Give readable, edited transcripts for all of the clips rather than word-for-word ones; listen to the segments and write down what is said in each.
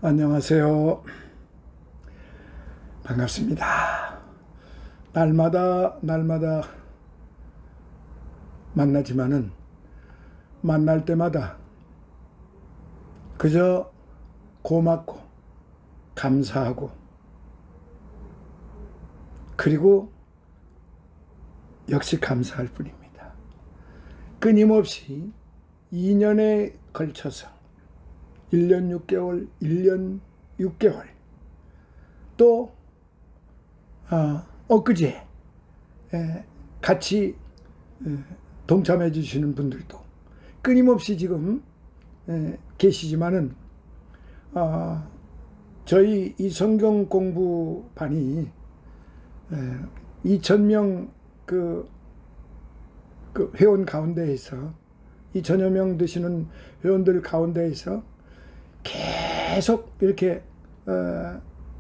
안녕하세요. 반갑습니다. 날마다 만나지만은 만날 때마다 그저 고맙고 감사하고 그리고 역시 감사할 뿐입니다. 끊임없이 2년에 걸쳐서 1년 6개월, 1년 6개월 또 엊그제 같이 동참해 주시는 분들도 끊임없이 지금 계시지만은 저희 이 성경 공부반이 2,000명 그 회원 가운데에서 2,000여 명 되시는 회원들 가운데에서 계속 이렇게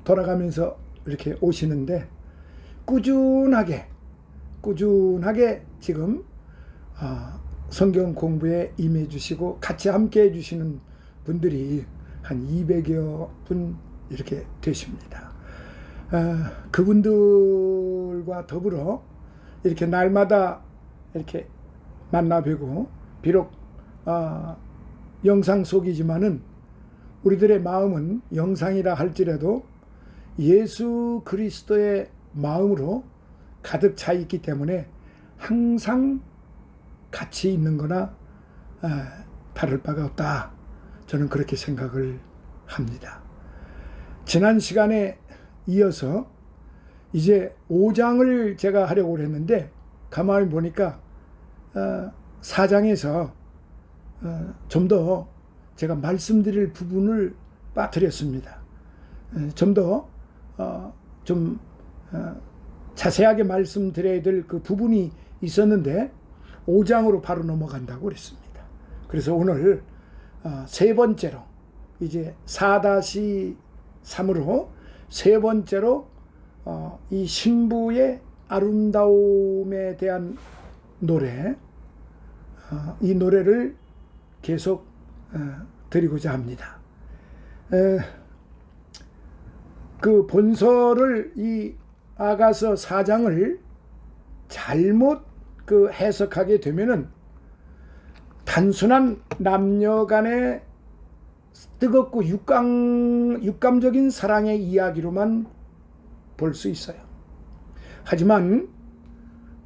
돌아가면서 이렇게 오시는데 꾸준하게 지금 성경 공부에 임해 주시고 같이 함께 해 주시는 분들이 한 200여 분 이렇게 되십니다. 그분들과 더불어 이렇게 날마다 이렇게 만나 뵈고 비록 영상 속이지만은 우리들의 마음은 영상이라 할지라도 예수 그리스도의 마음으로 가득 차 있기 때문에 항상 같이 있는 거나 다를 바가 없다. 저는 그렇게 생각을 합니다. 지난 시간에 이어서 이제 5장을 제가 하려고 했는데 가만히 보니까 4장에서 좀 더 제가 말씀드릴 부분을 빠뜨렸습니다. 좀 더 자세하게 말씀드려야 될 그 부분이 있었는데 5장으로 바로 넘어간다고 그랬습니다. 그래서 오늘 세 번째로 이제 4-3으로 세 번째로 이 신부의 아름다움에 대한 노래, 이 노래를 계속 드리고자 합니다. 그 본서를 이 아가서 4장을 잘못 그 해석하게 되면은 단순한 남녀 간의 뜨겁고 육감적인 사랑의 이야기로만 볼 수 있어요. 하지만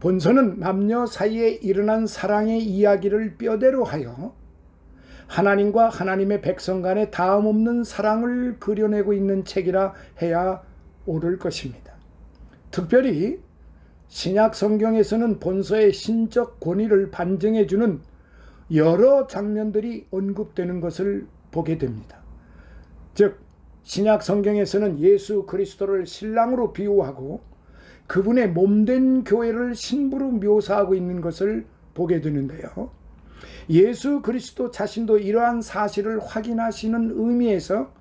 본서는 남녀 사이에 일어난 사랑의 이야기를 뼈대로 하여 하나님과 하나님의 백성 간의 다음없는 사랑을 그려내고 있는 책이라 해야 옳을 것입니다. 특별히 신약 성경에서는 본서의 신적 권위를 반증해주는 여러 장면들이 언급되는 것을 보게 됩니다. 즉 신약 성경에서는 예수 그리스도를 신랑으로 비유하고 그분의 몸된 교회를 신부로 묘사하고 있는 것을 보게 되는데요. 예수 그리스도 자신도 이러한 사실을 확인하시는 의미에서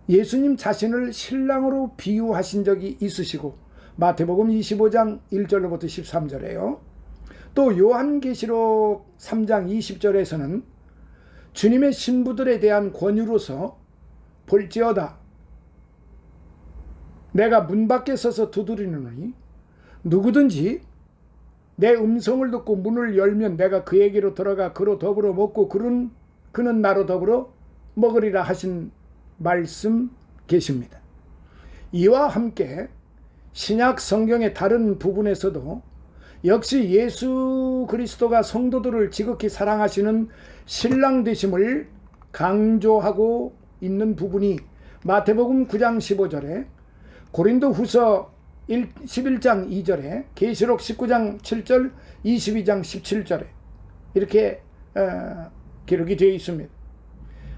예수님 자신을 신랑으로 비유하신 적이 있으시고 마태복음 25장 1절로부터 13절에요. 또 요한계시록 3장 20절에서는 주님의 신부들에 대한 권유로서 볼지어다 내가 문 밖에 서서 두드리노니 누구든지 내 음성을 듣고 문을 열면 내가 그에게로 들어가 그로 더불어 먹고 그는 나로 더불어 먹으리라 하신 말씀 계십니다. 이와 함께 신약 성경의 다른 부분에서도 역시 예수 그리스도가 성도들을 지극히 사랑하시는 신랑 되심을 강조하고 있는 부분이 마태복음 9장 15절에 고린도후서 11장 2절에 계시록 19장 7절 22장 17절에 이렇게 기록이 되어 있습니다.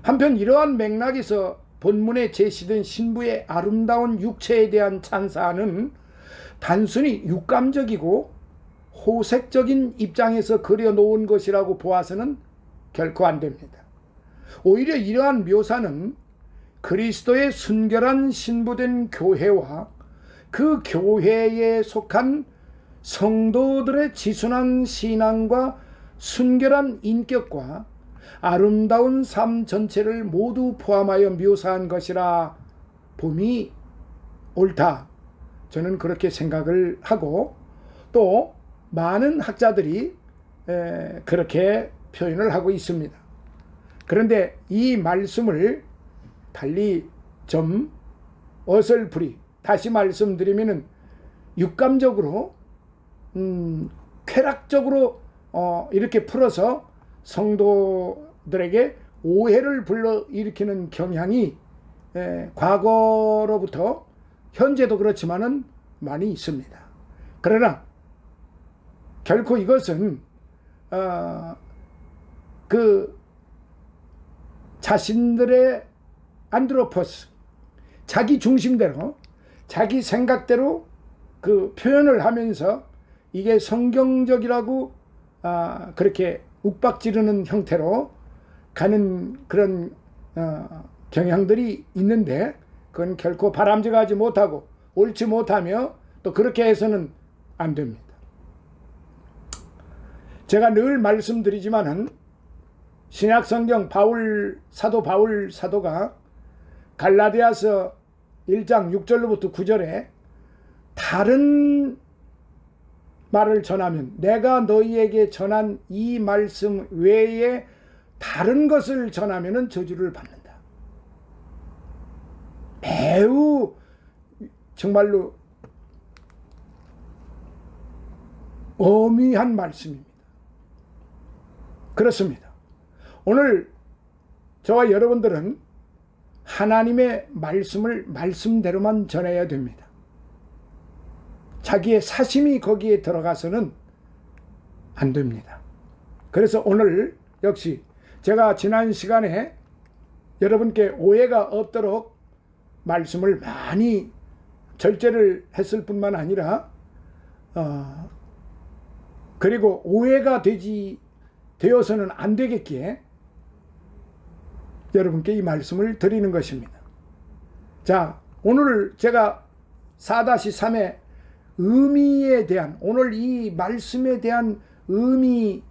한편 이러한 맥락에서 본문에 제시된 신부의 아름다운 육체에 대한 찬사는 단순히 육감적이고 호색적인 입장에서 그려놓은 것이라고 보아서는 결코 안 됩니다. 오히려 이러한 묘사는 그리스도의 순결한 신부된 교회와 그 교회에 속한 성도들의 지순한 신앙과 순결한 인격과 아름다운 삶 전체를 모두 포함하여 묘사한 것이라 봄이 옳다. 저는 그렇게 생각을 하고 또 많은 학자들이 그렇게 표현을 하고 있습니다. 그런데 이 말씀을 달리 좀 어설프리 다시 말씀드리면은 육감적으로 쾌락적으로 이렇게 풀어서 성도들에게 오해를 불러일으키는 경향이 과거로부터 현재도 그렇지만은 많이 있습니다. 그러나 결코 이것은 그 자신들의 안드로포스 자기 중심대로 자기 생각대로 그 표현을 하면서 이게 성경적이라고 그렇게 욱박지르는 형태로 가는 그런 경향들이 있는데 그건 결코 바람직하지 못하고 옳지 못하며 또 그렇게 해서는 안 됩니다. 제가 늘 말씀드리지만은 신약성경 사도 바울 사도가 갈라디아서 1장 6절로부터 9절에 다른 말을 전하면 내가 너희에게 전한 이 말씀 외에 다른 것을 전하면 저주를 받는다. 매우 정말로 엄미한 말씀입니다. 그렇습니다. 오늘 저와 여러분들은 하나님의 말씀을 말씀대로만 전해야 됩니다. 자기의 사심이 거기에 들어가서는 안 됩니다. 그래서 오늘 역시 제가 지난 시간에 여러분께 오해가 없도록 말씀을 많이 절제를 했을 뿐만 아니라 그리고 오해가 되어서는 안 되겠기에 여러분께 이 말씀을 드리는 것입니다. 자, 오늘 제가 4-3의 의미에 대한 오늘 이 말씀에 대한 의미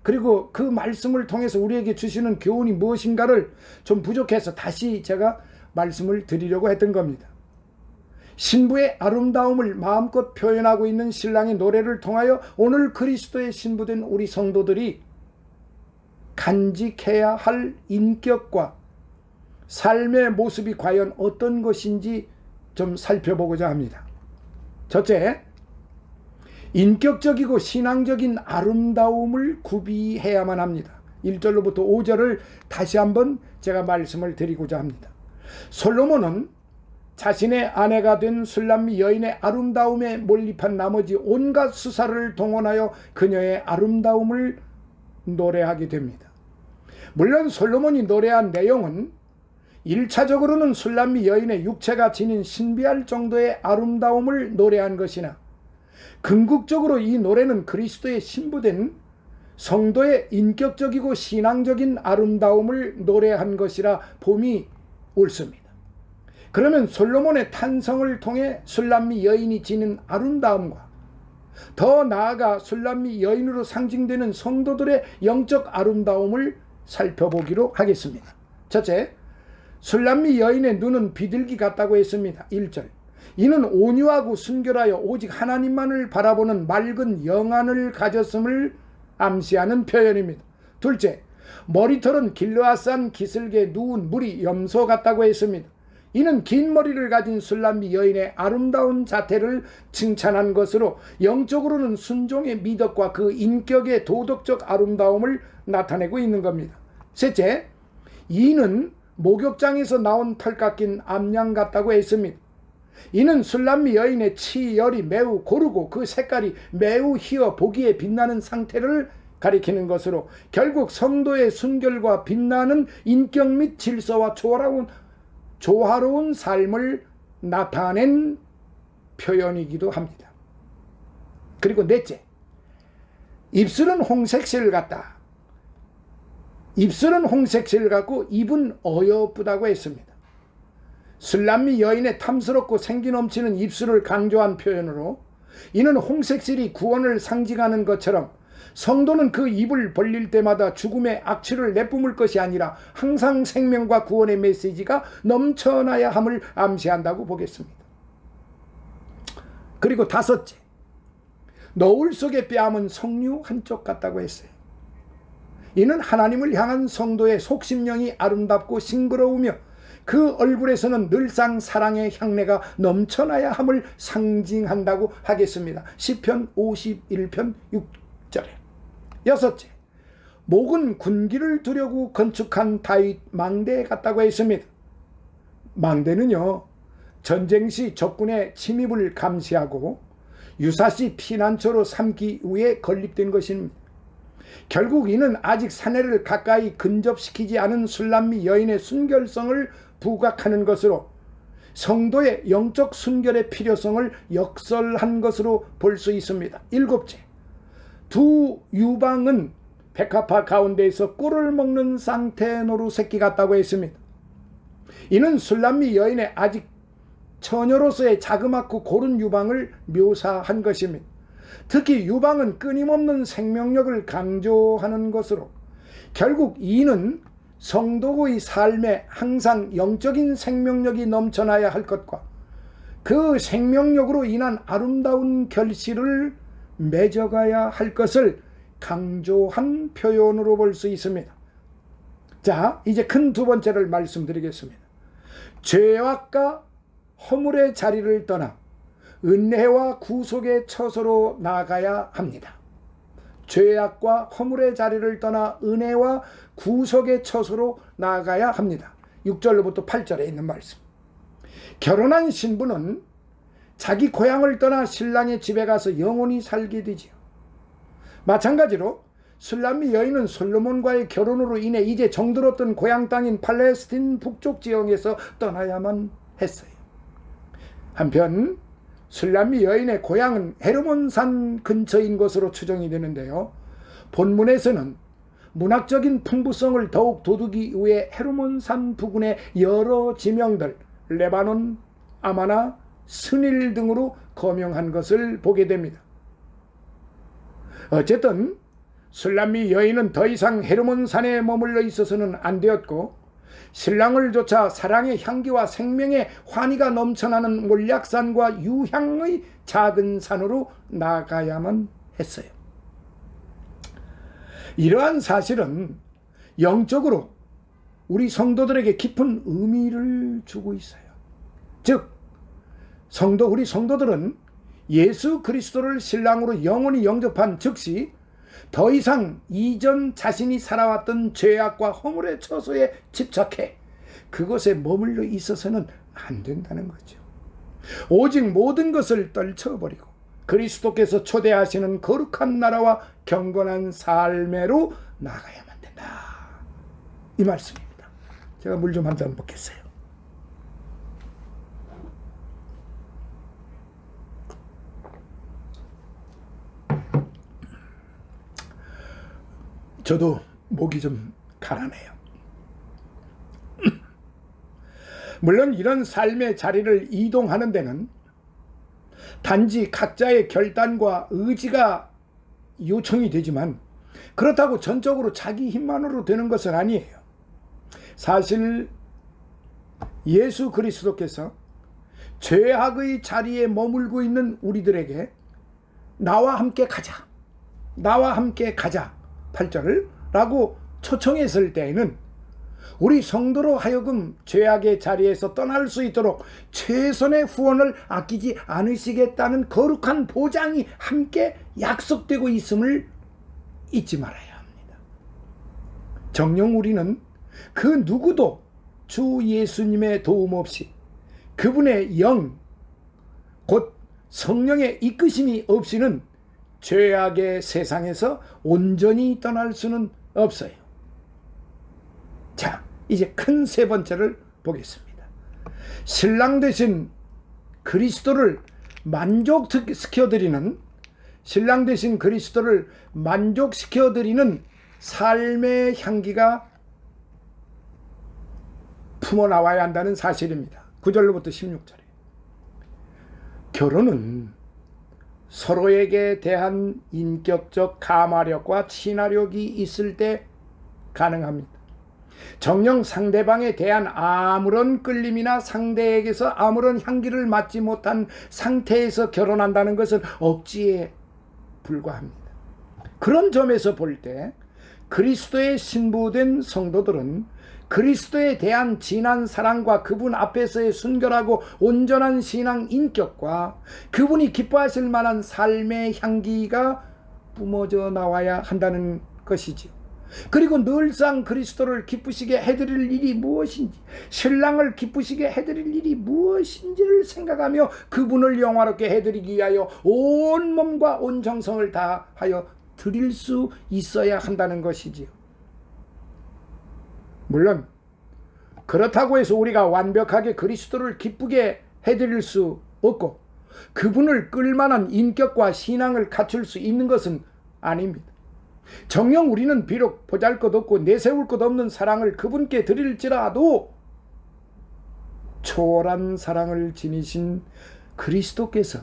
그리고 그 말씀을 통해서 우리에게 주시는 교훈이 무엇인가를 좀 부족해서 다시 제가 말씀을 드리려고 했던 겁니다. 신부의 아름다움을 마음껏 표현하고 있는 신랑의 노래를 통하여 오늘 그리스도의 신부된 우리 성도들이 간직해야 할 인격과 삶의 모습이 과연 어떤 것인지 좀 살펴보고자 합니다. 첫째, 인격적이고 신앙적인 아름다움을 구비해야만 합니다. 1절로부터 5절을 다시 한번 제가 말씀을 드리고자 합니다. 솔로몬은 자신의 아내가 된 술람미 여인의 아름다움에 몰입한 나머지 온갖 수사를 동원하여 그녀의 아름다움을 노래하게 됩니다. 물론 솔로몬이 노래한 내용은 1차적으로는 술람미 여인의 육체가 지닌 신비할 정도의 아름다움을 노래한 것이나 궁극적으로 이 노래는 그리스도의 신부된 성도의 인격적이고 신앙적인 아름다움을 노래한 것이라 봄이 옳습니다. 그러면 솔로몬의 탄성을 통해 술람미 여인이 지닌 아름다움과 더 나아가 술람미 여인으로 상징되는 성도들의 영적 아름다움을 살펴보기로 하겠습니다. 첫째, 술람미 여인의 눈은 비둘기 같다고 했습니다. 1절. 이는 온유하고 순결하여 오직 하나님만을 바라보는 맑은 영안을 가졌음을 암시하는 표현입니다. 둘째, 머리털은 길르앗산 기슭에 누운 무리 염소 같다고 했습니다. 이는 긴 머리를 가진 술람미 여인의 아름다운 자태를 칭찬한 것으로 영적으로는 순종의 미덕과 그 인격의 도덕적 아름다움을 나타내고 있는 겁니다. 셋째, 이는 목욕장에서 나온 털 깎인 암양 같다고 했습니다. 이는 술람미 여인의 치열이 매우 고르고 그 색깔이 매우 희어 보기에 빛나는 상태를 가리키는 것으로 결국 성도의 순결과 빛나는 인격 및 질서와 조화로운 삶을 나타낸 표현이기도 합니다. 그리고 넷째, 입술은 홍색실 같다. 입술은 홍색실 같고 입은 어여쁘다고 했습니다. 술람미 여인의 탐스럽고 생기 넘치는 입술을 강조한 표현으로 이는 홍색실이 구원을 상징하는 것처럼 성도는 그 입을 벌릴 때마다 죽음의 악취를 내뿜을 것이 아니라 항상 생명과 구원의 메시지가 넘쳐나야 함을 암시한다고 보겠습니다. 그리고 다섯째, 너울 속에 빼앗은 석류 한쪽 같다고 했어요. 이는 하나님을 향한 성도의 속심령이 아름답고 싱그러우며 그 얼굴에서는 늘상 사랑의 향내가 넘쳐나야 함을 상징한다고 하겠습니다. 시편 51편 6절에. 여섯째, 목은 군기를 두려고 건축한 다윗 망대 같다고 했습니다. 망대는요, 전쟁 시 적군의 침입을 감시하고 유사시 피난처로 삼기 위해 건립된 것입니다. 결국 이는 아직 사내를 가까이 근접시키지 않은 술람미 여인의 순결성을 부각하는 것으로 성도의 영적 순결의 필요성을 역설한 것으로 볼 수 있습니다. 일곱째, 두 유방은 백합화 가운데에서 꿀을 먹는 쌍태노루 새끼 같다고 했습니다. 이는 술람미 여인의 아직 처녀로서의 자그맣고 고른 유방을 묘사한 것입니다. 특히 유방은 끊임없는 생명력을 강조하는 것으로 결국 이는 성도의 삶에 항상 영적인 생명력이 넘쳐나야 할 것과 그 생명력으로 인한 아름다운 결실을 맺어가야 할 것을 강조한 표현으로 볼 수 있습니다. 자, 이제 큰 두 번째를 말씀드리겠습니다. 죄악과 허물의 자리를 떠나 은혜와 구속의 처소로 나아가야 합니다. 죄악과 허물의 자리를 떠나 은혜와 구속의 처소로 나아가야 합니다. 6절로부터 8절에 있는 말씀. 결혼한 신부는 자기 고향을 떠나 신랑의 집에 가서 영원히 살게 되지요. 마찬가지로 술람미 여인은 솔로몬과의 결혼으로 인해 이제 정들었던 고향 땅인 팔레스틴 북쪽 지형에서 떠나야만 했어요. 한편 술람미 여인의 고향은 헤르몬산 근처인 것으로 추정이 되는데요. 본문에서는 문학적인 풍부성을 더욱 돋우기 위해 헤르몬산 부근의 여러 지명들, 레바논, 아마나, 스닐 등으로 거명한 것을 보게 됩니다. 어쨌든 술람미 여인은 더 이상 헤르몬산에 머물러 있어서는 안 되었고 신랑을 쫓아 사랑의 향기와 생명의 환희가 넘쳐나는 몰약산과 유향의 작은 산으로 나가야만 했어요. 이러한 사실은 영적으로 우리 성도들에게 깊은 의미를 주고 있어요. 즉 우리 성도들은 예수 그리스도를 신랑으로 영원히 영접한 즉시 더 이상 이전 자신이 살아왔던 죄악과 허물의 처소에 집착해 그것에 머물러 있어서는 안 된다는 거죠. 오직 모든 것을 떨쳐버리고 그리스도께서 초대하시는 거룩한 나라와 경건한 삶으로 나가야만 된다. 이 말씀입니다. 제가 물 좀 한 잔 먹겠어요. 저도 목이 좀 가라네요. 물론 이런 삶의 자리를 이동하는 데는 단지 각자의 결단과 의지가 요청이 되지만 그렇다고 전적으로 자기 힘만으로 되는 것은 아니에요. 사실 예수 그리스도께서 죄악의 자리에 머물고 있는 우리들에게 나와 함께 가자, 나와 함께 가자 8절을 라고 초청했을 때에는 우리 성도로 하여금 죄악의 자리에서 떠날 수 있도록 최선의 후원을 아끼지 않으시겠다는 거룩한 보장이 함께 약속되고 있음을 잊지 말아야 합니다. 정녕 우리는 그 누구도 주 예수님의 도움 없이 그분의 영, 곧 성령의 이끄심이 없이는 죄악의 세상에서 온전히 떠날 수는 없어요. 자, 이제 큰 세 번째를 보겠습니다. 신랑 되신 그리스도를 만족시켜드리는 삶의 향기가 품어나와야 한다는 사실입니다. 9절로부터 16절에 결혼은 서로에게 대한 인격적 감화력과 친화력이 있을 때 가능합니다. 정녕 상대방에 대한 아무런 끌림이나 상대에게서 아무런 향기를 맡지 못한 상태에서 결혼한다는 것은 억지에 불과합니다. 그런 점에서 볼 때 그리스도의 신부된 성도들은 그리스도에 대한 진한 사랑과 그분 앞에서의 순결하고 온전한 신앙 인격과 그분이 기뻐하실 만한 삶의 향기가 뿜어져 나와야 한다는 것이지요. 그리고 늘상 그리스도를 기쁘시게 해드릴 일이 무엇인지, 신랑을 기쁘시게 해드릴 일이 무엇인지를 생각하며 그분을 영화롭게 해드리기 위하여 온 몸과 온 정성을 다하여 드릴 수 있어야 한다는 것이지요. 물론 그렇다고 해서 우리가 완벽하게 그리스도를 기쁘게 해드릴 수 없고 그분을 끌만한 인격과 신앙을 갖출 수 있는 것은 아닙니다. 정녕 우리는 비록 보잘것없고 내세울 것 없는 사랑을 그분께 드릴지라도 초월한 사랑을 지니신 그리스도께서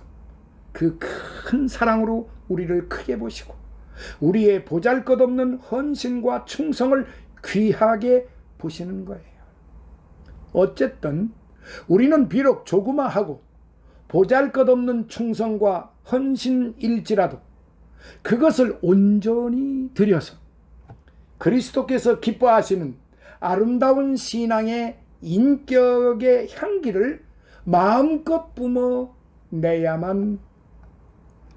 그 큰 사랑으로 우리를 크게 보시고 우리의 보잘것없는 헌신과 충성을 귀하게 보시는 거예요. 어쨌든 우리는 비록 조그마하고 보잘것없는 충성과 헌신일지라도 그것을 온전히 들여서 그리스도께서 기뻐하시는 아름다운 신앙의 인격의 향기를 마음껏 뿜어내야만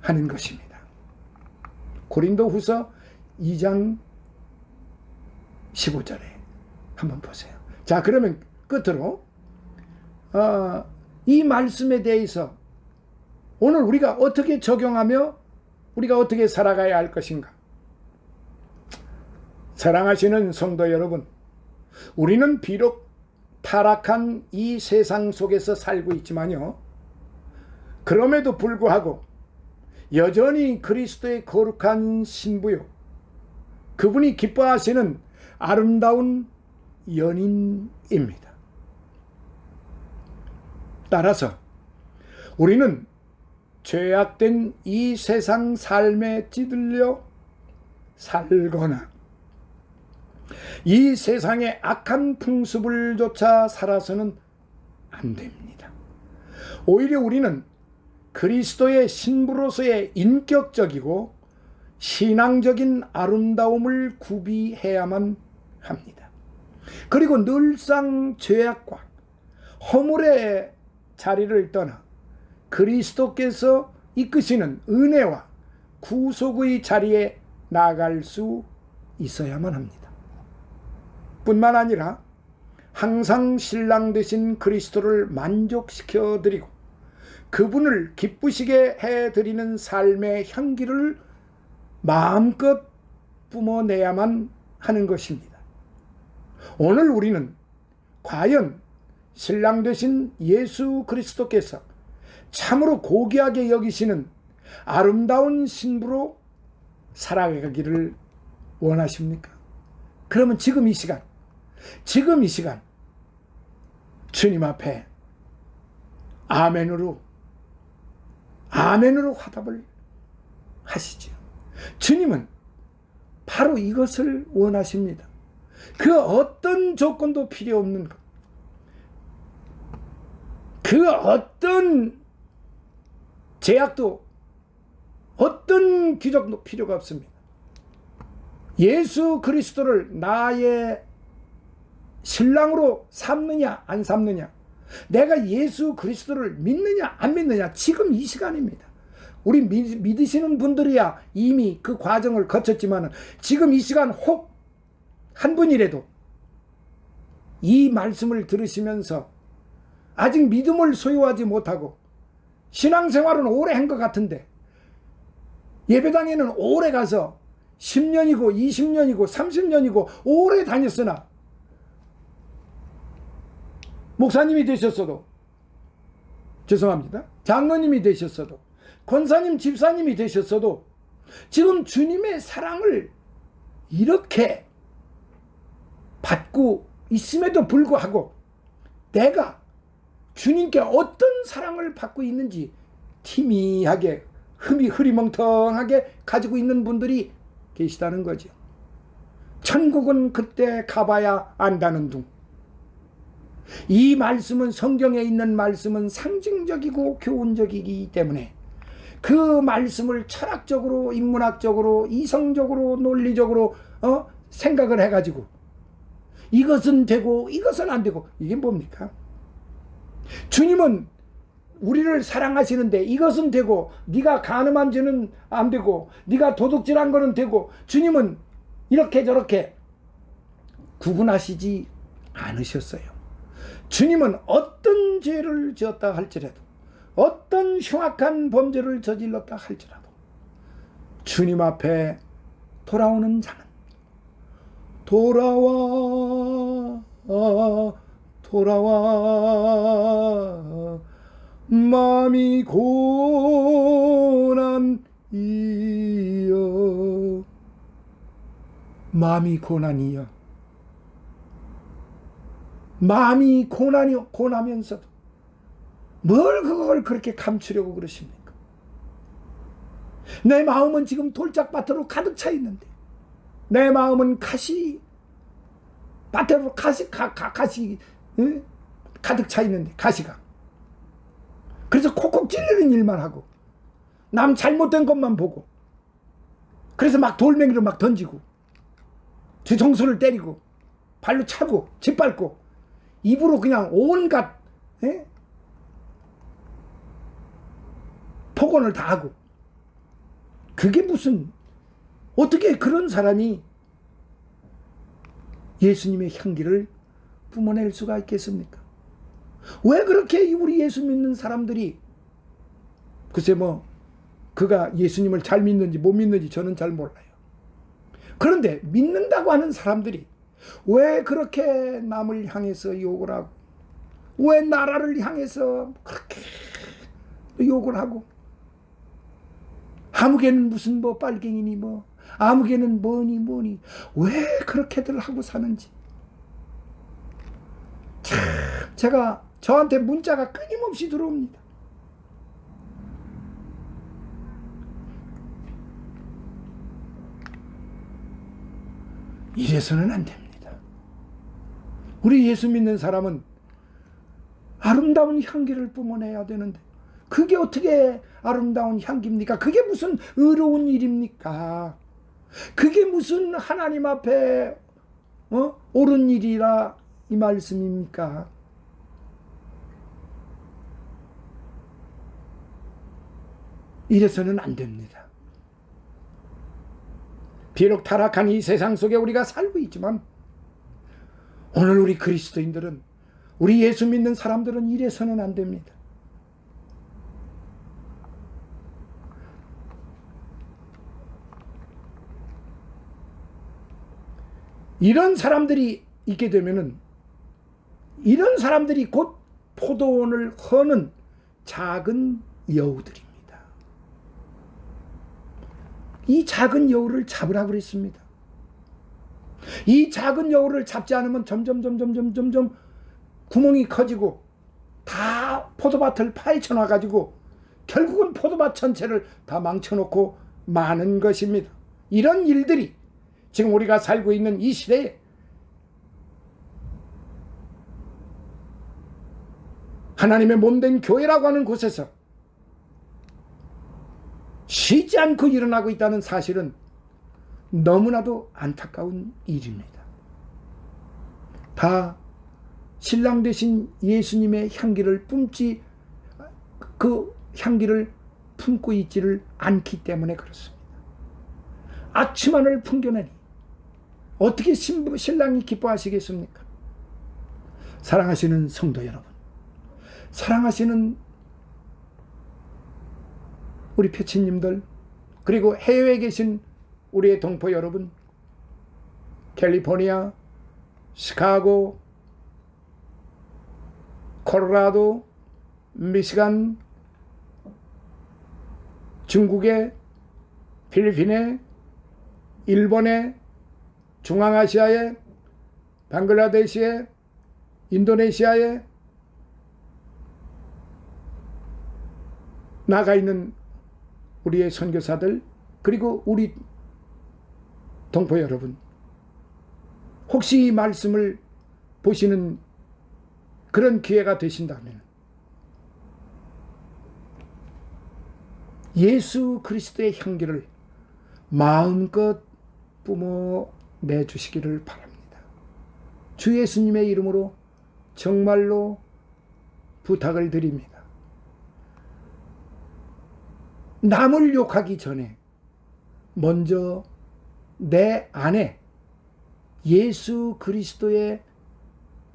하는 것입니다. 고린도후서 2장 15절에 한번 보세요. 자, 그러면 끝으로 이 말씀에 대해서 오늘 우리가 어떻게 적용하며 우리가 어떻게 살아가야 할 것인가? 사랑하시는 성도 여러분, 우리는 비록 타락한 이 세상 속에서 살고 있지만요, 그럼에도 불구하고 여전히 그리스도의 거룩한 신부요, 그분이 기뻐하시는 아름다운 연인입니다. 따라서 우리는 죄악된 이 세상 삶에 찌들려 살거나 이 세상의 악한 풍습을 쫓아 살아서는 안 됩니다. 오히려 우리는 그리스도의 신부로서의 인격적이고 신앙적인 아름다움을 구비해야만 합니다. 그리고 늘상 죄악과 허물의 자리를 떠나 그리스도께서 이끄시는 은혜와 구속의 자리에 나아갈 수 있어야만 합니다. 뿐만 아니라 항상 신랑 되신 그리스도를 만족시켜 드리고 그분을 기쁘시게 해드리는 삶의 향기를 마음껏 뿜어내야만 하는 것입니다. 오늘 우리는 과연 신랑 되신 예수 그리스도께서 참으로 고귀하게 여기시는 아름다운 신부로 살아가기를 원하십니까? 그러면 지금 이 시간 주님 앞에 아멘으로 화답을 하시죠. 주님은 바로 이것을 원하십니다. 그 어떤 조건도 필요 없는 것, 그 어떤 제약도 어떤 기적도 필요가 없습니다. 예수 그리스도를 나의 신랑으로 삼느냐 안 삼느냐, 내가 예수 그리스도를 믿느냐 안 믿느냐, 지금 이 시간입니다. 우리 믿으시는 분들이야 이미 그 과정을 거쳤지만 지금 이 시간 혹 한 분이라도 이 말씀을 들으시면서 아직 믿음을 소유하지 못하고 신앙생활은 오래 한 것 같은데 예배당에는 오래 가서 10년이고 20년이고 30년이고 오래 다녔으나 목사님이 되셨어도, 죄송합니다, 장로님이 되셨어도, 권사님, 집사님이 되셨어도 지금 주님의 사랑을 이렇게 받고 있음에도 불구하고 내가 주님께 어떤 사랑을 받고 있는지 희미하게 흐리멍텅하게 가지고 있는 분들이 계시다는 거죠. 천국은 그때 가봐야 안다는 둥. 이 말씀은, 성경에 있는 말씀은 상징적이고 교훈적이기 때문에 그 말씀을 철학적으로, 인문학적으로, 이성적으로, 논리적으로 생각을 해가지고 이것은 되고 이것은 안 되고, 이게 뭡니까? 주님은 우리를 사랑하시는데 이것은 되고, 네가 간음한 죄는 안 되고, 네가 도둑질한 거는 되고, 주님은 이렇게 저렇게 구분하시지 않으셨어요. 주님은 어떤 죄를 지었다 할지라도, 어떤 흉악한 범죄를 저질렀다 할지라도 주님 앞에 돌아오는 자는 돌아와 마음이 고난이여. 마음이 고난이여. 마음이 고나면서도 뭘 그걸 그렇게 감추려고 그러십니까? 내 마음은 지금 돌짝밭으로 가득 차 있는데, 내 마음은 가시 밭으로 가시 가득 차 있는데, 가시가. 그래서 콕콕 찔리는 일만 하고, 남 잘못된 것만 보고, 그래서 막 돌멩이로 막 던지고, 뒤통수를 때리고, 발로 차고, 짓밟고, 입으로 그냥 온갖 폭언을 다 하고. 그게 무슨, 어떻게 그런 사람이 예수님의 향기를 뿜어낼 수가 있겠습니까? 왜 그렇게 우리 예수 믿는 사람들이, 글쎄 뭐 그가 예수님을 잘 믿는지 못 믿는지 저는 잘 몰라요. 그런데 믿는다고 하는 사람들이 왜 그렇게 남을 향해서 욕을 하고, 왜 나라를 향해서 그렇게 욕을 하고, 아무개는 무슨 뭐 빨갱이니 뭐 아무개는 뭐니 왜 그렇게들 하고 사는지 참, 제가 저한테 문자가 끊임없이 들어옵니다. 이래서는 안 됩니다. 우리 예수 믿는 사람은 아름다운 향기를 뿜어내야 되는데, 그게 어떻게 아름다운 향기입니까? 그게 무슨 의로운 일입니까? 그게 무슨 하나님 앞에 옳은 일이라 이 말씀입니까? 이래서는 안 됩니다. 비록 타락한 이 세상 속에 우리가 살고 있지만, 오늘 우리 그리스도인들은, 우리 예수 믿는 사람들은 이래서는 안 됩니다. 이런 사람들이 있게 되면은, 이런 사람들이 곧 포도원을 허는 작은 여우들입니다. 이 작은 여우를 잡으라 그랬습니다. 이 작은 여우를 잡지 않으면 점점 구멍이 커지고 다 포도밭을 파헤쳐 놔가지고 결국은 포도밭 전체를 다 망쳐놓고 마는 것입니다. 이런 일들이 지금 우리가 살고 있는 이 시대에 하나님의 몸된 교회라고 하는 곳에서 쉬지 않고 일어나고 있다는 사실은 너무나도 안타까운 일입니다. 다 신랑 되신 예수님의 향기를 뿜지, 그 향기를 품고 있지를 않기 때문에 그렇습니다. 아침하늘 풍겨내니 어떻게 신랑이 기뻐하시겠습니까? 사랑하시는 성도 여러분, 사랑하시는 우리 표치님들, 그리고 해외에 계신 우리의 동포 여러분, 캘리포니아, 시카고, 콜로라도, 미시간, 중국에, 필리핀에, 일본에, 중앙아시아에, 방글라데시에, 인도네시아에 나가 있는 우리의 선교사들, 그리고 우리 동포 여러분, 혹시 이 말씀을 보시는 그런 기회가 되신다면 예수 그리스도의 향기를 마음껏 뿜어내 주시기를 바랍니다. 주 예수님의 이름으로 정말로 부탁을 드립니다. 남을 욕하기 전에 먼저 내 안에 예수 그리스도의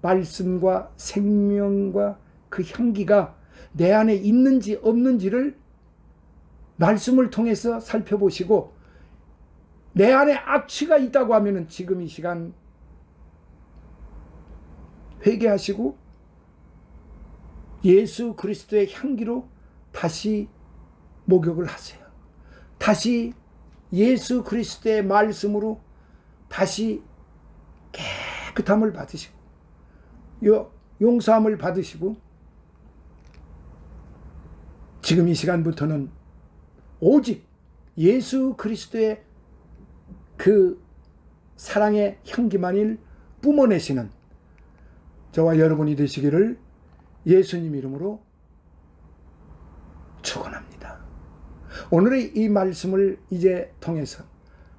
말씀과 생명과 그 향기가 내 안에 있는지 없는지를 말씀을 통해서 살펴보시고, 내 안에 악취가 있다고 하면 지금 이 시간 회개하시고 예수 그리스도의 향기로 다시 목욕을 하세요. 다시 예수 그리스도의 말씀으로 다시 깨끗함을 받으시고 용서함을 받으시고, 지금 이 시간부터는 오직 예수 그리스도의 그 사랑의 향기만을 뿜어내시는 저와 여러분이 되시기를 예수님 이름으로 축원합니다. 오늘의 이 말씀을 이제 통해서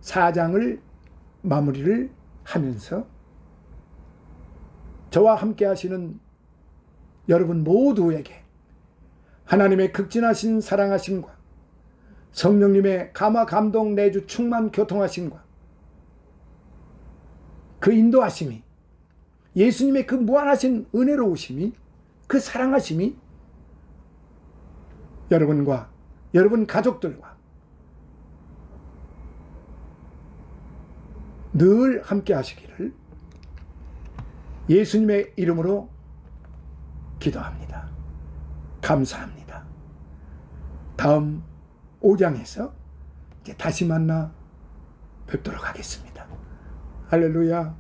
4장을 마무리를 하면서 저와 함께 하시는 여러분 모두에게 하나님의 극진하신 사랑하심과 성령님의 감화 감동 내주 충만 교통하심과 그 인도하심이, 예수님의 그 무한하신 은혜로우심이, 그 사랑하심이 여러분과 여러분 가족들과 늘 함께 하시기를 예수님의 이름으로 기도합니다. 감사합니다. 다음 5장에서 이제 다시 만나 뵙도록 하겠습니다. 할렐루야.